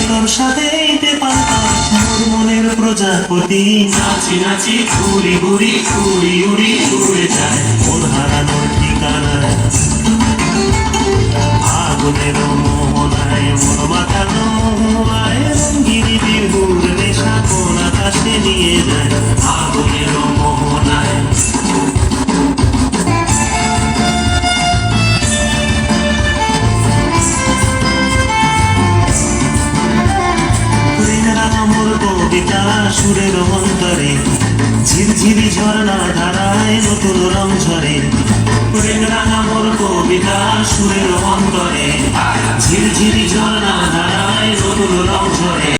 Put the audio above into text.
তোর সাথে মোর মনের প্রজাপতি নাচি নাচি ঘুরি ঘুরি উড়ি উড়ি উড়ে যায় মন হারানোর ঠিকানায় আগুনের মোহনায় মোর মাথানো মোহনায় রঙ্গিনী বিহুর নেশা কোন আকাশে নিয়ে যায় আগুনের মোহনায় মোর কবিতা সুরের অন্তরে ঝিরঝিরি ঝর্ণা ধারায় নতুন রং ঝরে রাঙা মোর কবিতা সুরের অন্তরে ঝিরঝিরি ঝর্ণা ধারায় নতুন রং ঝরে